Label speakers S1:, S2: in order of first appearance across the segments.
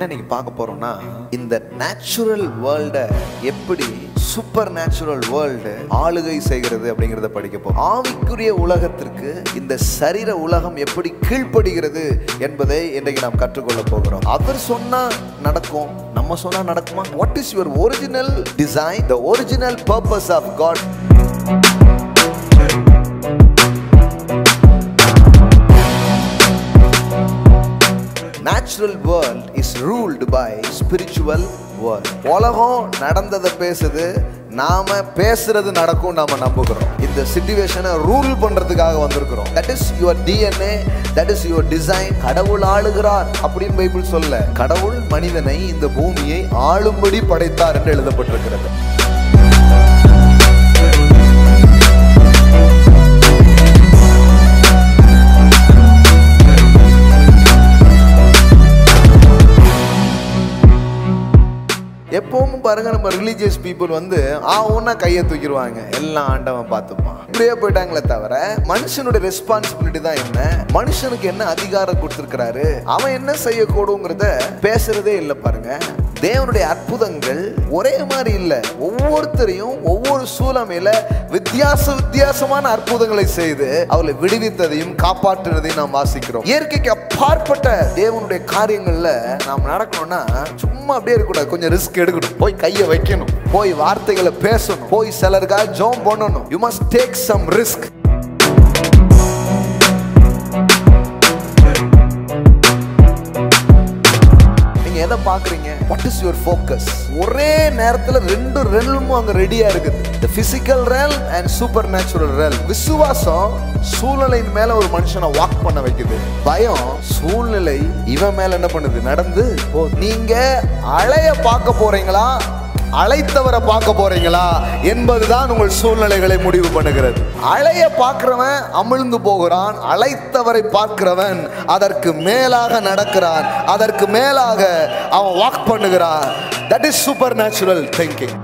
S1: என்ன நீங்க பார்க்க போறோம்னா, இந்த நேச்சுரல் வேர்ல்ட எப்படி சூப்பர் நேச்சுரல் வேர்ல்டு ஆளுகை செய்கிறது அப்படிங்கறத படிக்க போறோம். ஆவிக்குரிய உலகத்திற்கு இந்த சரீர உலகம் எப்படி கீழ்ப்படுகிறது என்பதை இன்றைக்கு நாம் கற்றுக்கொள்ள போகிறோம். அவர் சொன்னா நடக்கும், நம்ம சொன்னா நடக்குமா? What is your original design, the original purpose of God? Natural world is ruled by spiritual world. உலகம் நடந்ததை பேசுது, நாம பேசுறது நடக்கும் நாம நம்புகிறோம். இந்த சிச்சுவேஷனை ரூல் பண்றதுக்காக வந்திருக்கிறோம். That is your DNA, that is your design. கடவுள் ஆளுகிறார் அப்படின்னு பைபிள் சொல்ல, கடவுள் மனிதனை இந்த பூமியை ஆளும்படி படைத்தார் என்று எழுதப்பட்டிருக்கிறது. எப்பவும் பாருங்க, நம்ம ரிலீஜியஸ் பீப்புள் ஒன்னா கையை தூக்கிடுவாங்க, எல்லாம் ஆண்டவன் பார்த்துப்பான் இப்படியே போயிட்டாங்களே தவிர, மனுஷனுடைய ரெஸ்பான்சிபிலிட்டி தான் என்ன, மனுஷனுக்கு என்ன அதிகாரம் கொடுத்திருக்கிறாரு, அவன் என்ன செய்யக்கூடுங்கிறத பேசுறதே இல்லை. பாருங்க, தேவனுடைய அற்புதங்கள் ஒரே மாதிரி இல்ல, ஒவ்வொருத்தரையும் ஒவ்வொரு சூழ்நிலையில வித்தியாசமான அற்புதங்களை செய்து அவளை விடுவித்ததையும் காப்பாற்றுறதையும் நாம் வாசிக்கிறோம். இயற்கைக்கு அப்பாற்பட்ட தேவனுடைய காரியங்கள்ல நாம் நடக்கணும்னா சும்மா அப்படியே இருக்கக்கூடாது, கொஞ்சம் ரிஸ்க் எடுக்கணும், போய் கையை வைக்கணும், போய் வார்த்தைகளை பேசணும், போய் சிலருக்காக ஜெபம் பண்ணணும். You must take some risk. எதை பாக்குறீங்க? What is your focus? ஒரே நேரத்துல ரெண்டு ரெல்மும் அங்க ரெடியா இருக்குது. The physical realm and supernatural realm. விசுவாசம் சூழ்நிலையின் மேல ஒரு மனுஷனை வாக் பண்ண வைக்குது. பயம் சூழ்நிலை இவன் மேல என்ன பண்ணுது? நடந்து. நீங்க அலைய பார்க்க போறீங்களா, அழைத்தவரை பார்க்க போறீங்களா என்பதுதான் உங்கள் சூழ்நிலைகளை முடிவு பண்ணுகிறது. அலைய பார்க்கிறவன் அமிழ்ந்து போகிறான், அழைத்தவரை பார்க்கிறவன் அதற்கு மேலாக நடக்கிறான், அதற்கு மேலாக அவன் வாக் பண்ணுகிறான். That is supernatural thinking.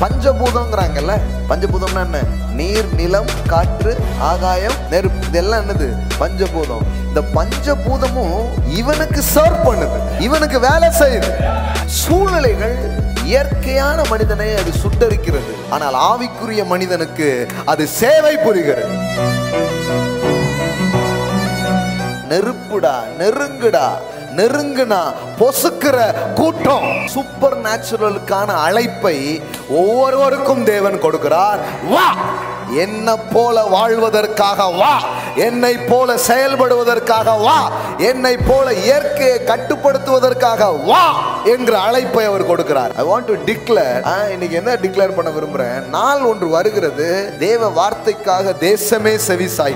S1: பஞ்சபூதம்ங்கறாங்கல்ல, பஞ்சபூதம்னா என்ன? நீர், நிலம், காற்று, ஆகாயம், நெருப்பு, இதெல்லாம் என்னது? பஞ்சபூதம். இந்த பஞ்சபூதமும் இவனுக்கு சர்வ் பண்ணுது, இவனுக்கு வேலை செய்யுது. சூழ்நிலைகள் இயற்கையான மனிதனை அது சுட்டரிக்கிறது, ஆனால் ஆவிக்குரிய மனிதனுக்கு அது சேவை புரிகிறது. நெருப்புடா, நெருங்குடா, நெருங்குனா பொசுக்கிற கூட்டம். சூப்பர் நேச்சுரலுக்கான அழைப்பை ஒவ்வொருவருக்கும் தேவன் கொடுக்கிறார். வா, என்ன போல வாழ்வதற்காக வா, என்னை போல செயல்படுவதற்காக வா, என்னை போல இயற்கையை கட்டுப்படுத்துவதற்காக வா என்கிற அழைப்பை அவர் கொடுக்கிறார். I want to declare, இன்னைக்கு என்ன டிக்ளேர் பண்ண விரும்புறேன்? நாள் ஒன்று வருகிறது, தேவ வார்த்தைக்காக தேசமே செவி சாய்க்கும்.